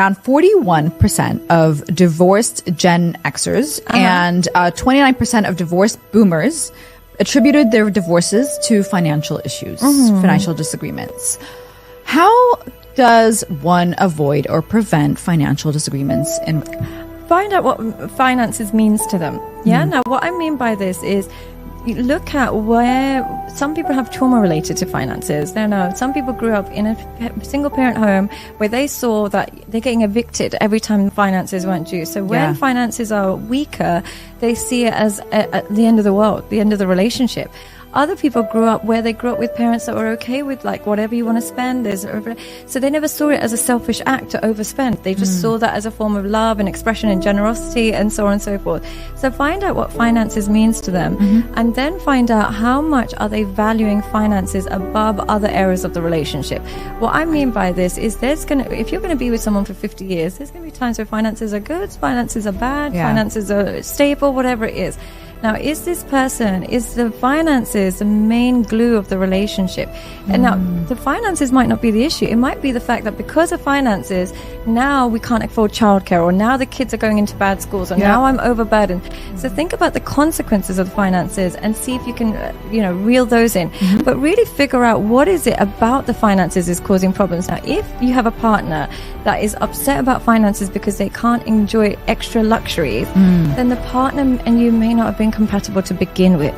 Around 41% of divorced Gen Xers and 29% of divorced boomers attributed their divorces to financial issues, financial disagreements. How does one avoid or prevent financial disagreements? Find out what finances means to them. Yeah. Now, what I mean by this is you look at where some people have trauma related to finances. Some people grew up in a single parent home where they saw that they're getting evicted every time finances weren't due. So when finances are weaker, they see it as at the end of the world, the end of the relationship. Other people grew up with parents that were okay with like whatever you want to spend. So they never saw it as a selfish act to overspend. They just saw that as a form of love and expression and generosity and so on and so forth. So find out what finances means to them and then find out how much are they valuing finances above other areas of the relationship. What I mean by this is if you're going to be with someone for 50 years, there's going to be times where finances are good, finances are bad, finances are stable, whatever it is. Now, is the finances the main glue of the relationship? And now, the finances might not be the issue. It might be the fact that because of finances, now we can't afford childcare, or now the kids are going into bad schools, or now I'm overburdened. So think about the consequences of the finances and see if you can, reel those in. But really figure out what is it about the finances is causing problems. Now, if you have a partner that is upset about finances because they can't enjoy extra luxuries, then the partner and you may not have been compatible to begin with.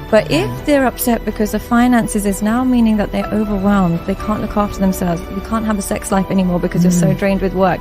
But if they're upset because the finances is now meaning that they're overwhelmed, they can't look after themselves, you can't have a sex life anymore because you're so drained with work,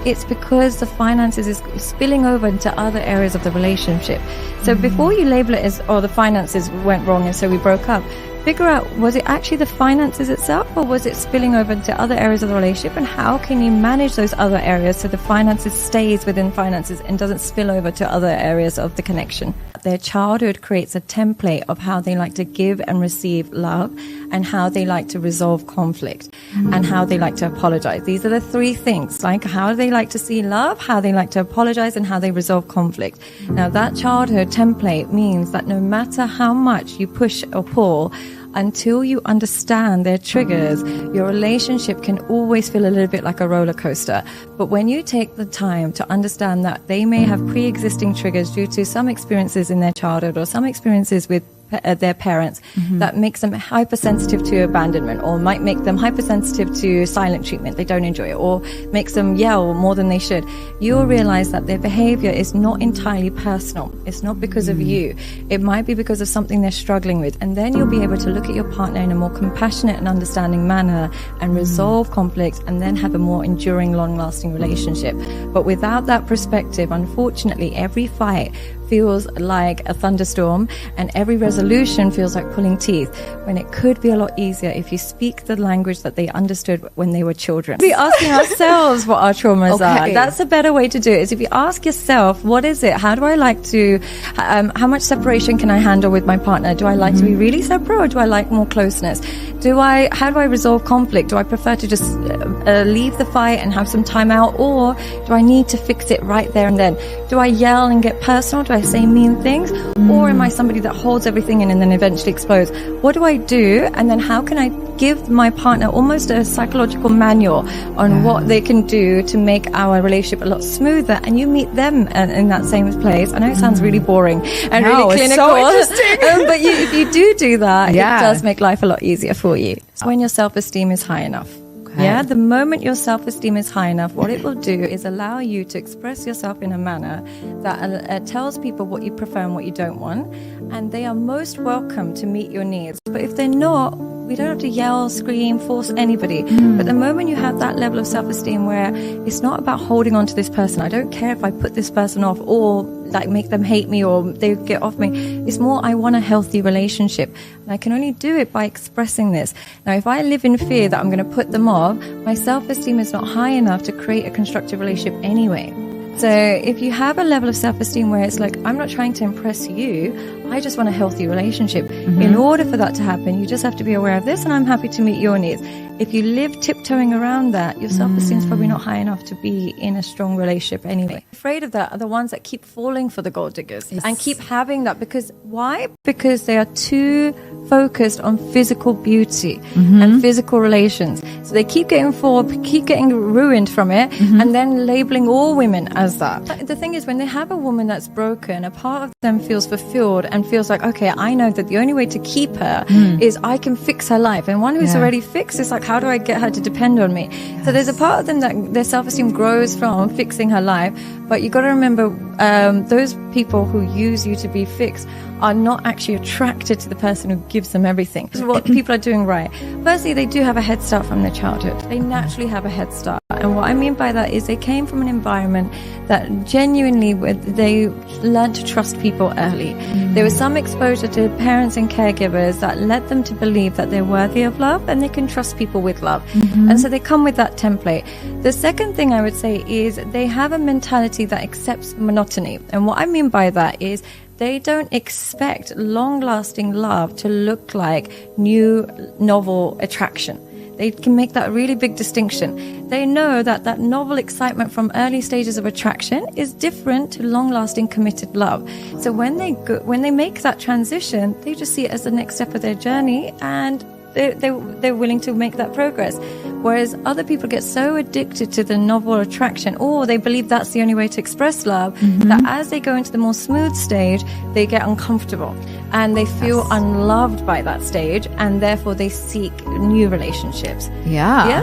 it's because the finances is spilling over into other areas of the relationship. So before you label it as, the finances went wrong and so we broke up, figure out, was it actually the finances itself, or was it spilling over into other areas of the relationship, and how can you manage those other areas so the finances stays within finances and doesn't spill over to other areas of the connection. Their childhood creates a template of how they like to give and receive love, and how they like to resolve conflict, and how they like to apologize. These are the three things, like how they like to see love, how they like to apologize, and how they resolve conflict. Now, that childhood template means that no matter how much you push or pull, until you understand their triggers, your relationship can always feel a little bit like a roller coaster. But when you take the time to understand that they may have pre-existing triggers due to some experiences in their childhood or some experiences with their parents that makes them hypersensitive to abandonment, or might make them hypersensitive to silent treatment, they don't enjoy it, or makes them yell more than they should, you'll realize that their behavior is not entirely personal. It's not because of you. It might be because of something they're struggling with. And then you'll be able to look at your partner in a more compassionate and understanding manner and resolve conflicts, and then have a more enduring, long-lasting relationship. But without that perspective, unfortunately, every fight feels like a thunderstorm, and every resolution feels like pulling teeth, when it could be a lot easier if you speak the language that they understood when they were children. Be asking ourselves what our traumas are. That's a better way to do it, is if you ask yourself, what is it? How do I like to, how much separation can I handle with my partner? Do I like to be really separate, or do I like more closeness? How do I resolve conflict? Do I prefer to just leave the fight and have some time out, or do I need to fix it right there and then? Do I yell and get personal? Do I say mean things? Or am I somebody that holds everything in and then eventually explodes? What do I do? And then how can I give my partner almost a psychological manual on what they can do to make our relationship a lot smoother, and you meet them in that same place? I know it sounds really boring and really clinical. It's so interesting. But if you do that, it does make life a lot easier for you. When your self-esteem is high enough. Yeah, the moment your self-esteem is high enough, what it will do is allow you to express yourself in a manner that tells people what you prefer and what you don't want, and they are most welcome to meet your needs. But if they're not, we don't have to yell, scream, force anybody. But the moment you have that level of self-esteem where it's not about holding on to this person, I don't care if I put this person off or like make them hate me or they get off me. It's more, I want a healthy relationship. And I can only do it by expressing this. Now, if I live in fear that I'm going to put them off, my self-esteem is not high enough to create a constructive relationship anyway. So if you have a level of self-esteem where it's like, I'm not trying to impress you, I just want a healthy relationship. In order for that to happen, you just have to be aware of this, and I'm happy to meet your needs. If you live tiptoeing around that, your self-esteem is probably not high enough to be in a strong relationship anyway. Afraid of that are the ones that keep falling for the gold diggers and keep having that. Because why? Because they are too focused on physical beauty and physical relations. So they keep getting ruined from it, and then labeling all women as that. But the thing is, when they have a woman that's broken, a part of them feels fulfilled and feels like, okay, I know that the only way to keep her is I can fix her life. And one who's already fixed is like, how do I get her to depend on me? So there's a part of them that their self-esteem grows from fixing her life. But you got to remember, those people who use you to be fixed are not actually attracted to the person who gives them everything. This is what people are doing right. Firstly, they do have a head start from their childhood. They naturally have a head start. And what I mean by that is they came from an environment that genuinely, they learned to trust people early. There was some exposure to parents and caregivers that led them to believe that they're worthy of love and they can trust people with love. And so they come with that template. The second thing I would say is they have a mentality that accepts monotony. And what I mean by that is they don't expect long-lasting love to look like new, novel attraction. They can make that really big distinction. They know that that novel excitement from early stages of attraction is different to long-lasting committed love. So when they make that transition, they just see it as the next step of their journey, and they're willing to make that progress. Whereas other people get so addicted to the novel attraction, or they believe that's the only way to express love, that as they go into the more smooth stage, they get uncomfortable and they feel unloved by that stage, and therefore they seek new relationships.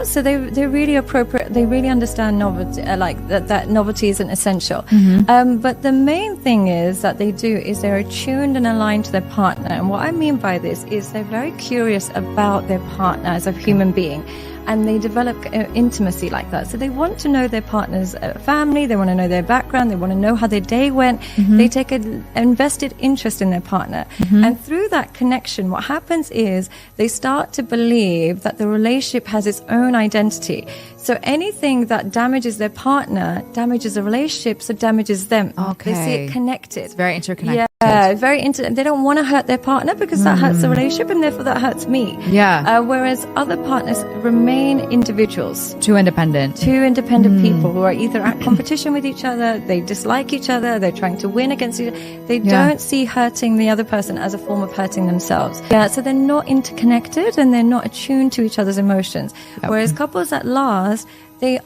So they're really appropriate. They really understand novelty, like that novelty isn't essential. But the main thing is that they do is they're attuned and aligned to their partner. And what I mean by this is they're very curious about their partner as a human being. And they develop intimacy like that. So they want to know their partner's family, they want to know their background, they want to know how their day went. They take an invested interest in their partner. And through that connection, what happens is they start to believe that the relationship has its own identity. So anything that damages their partner damages the relationship, so damages them. They see it connected. It's very interconnected. They don't want to hurt their partner because that hurts the relationship, and therefore that hurts me. Whereas other partners remain individuals. Two independent people who are either at competition with each other, they dislike each other, they're trying to win against each other. They don't see hurting the other person as a form of hurting themselves. So they're not interconnected and they're not attuned to each other's emotions. Whereas couples that last, they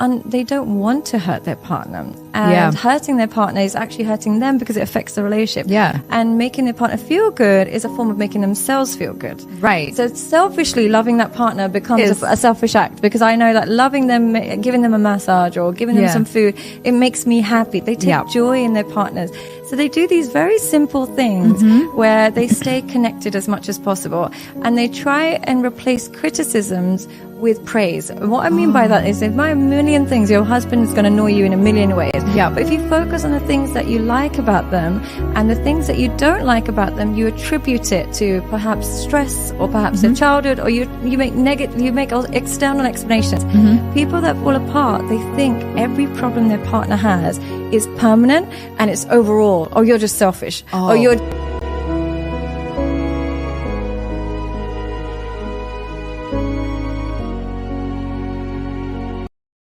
don't want to hurt their partner, and hurting their partner is actually hurting them because it affects the relationship. And making their partner feel good is a form of making themselves feel good. So selfishly loving that partner becomes a selfish act, because I know that loving them, giving them a massage or giving them some food, it makes me happy. They take joy in their partners. So they do these very simple things where they stay connected as much as possible, and they try and replace criticisms with praise. And what I mean by that is, there might be a million things. Your husband is going to annoy you in a million ways. But if you focus on the things that you like about them and the things that you don't like about them, you attribute it to perhaps stress or perhaps their childhood, or you make external explanations. People that fall apart, they think every problem their partner has is permanent and it's overall, or you're just selfish, or you're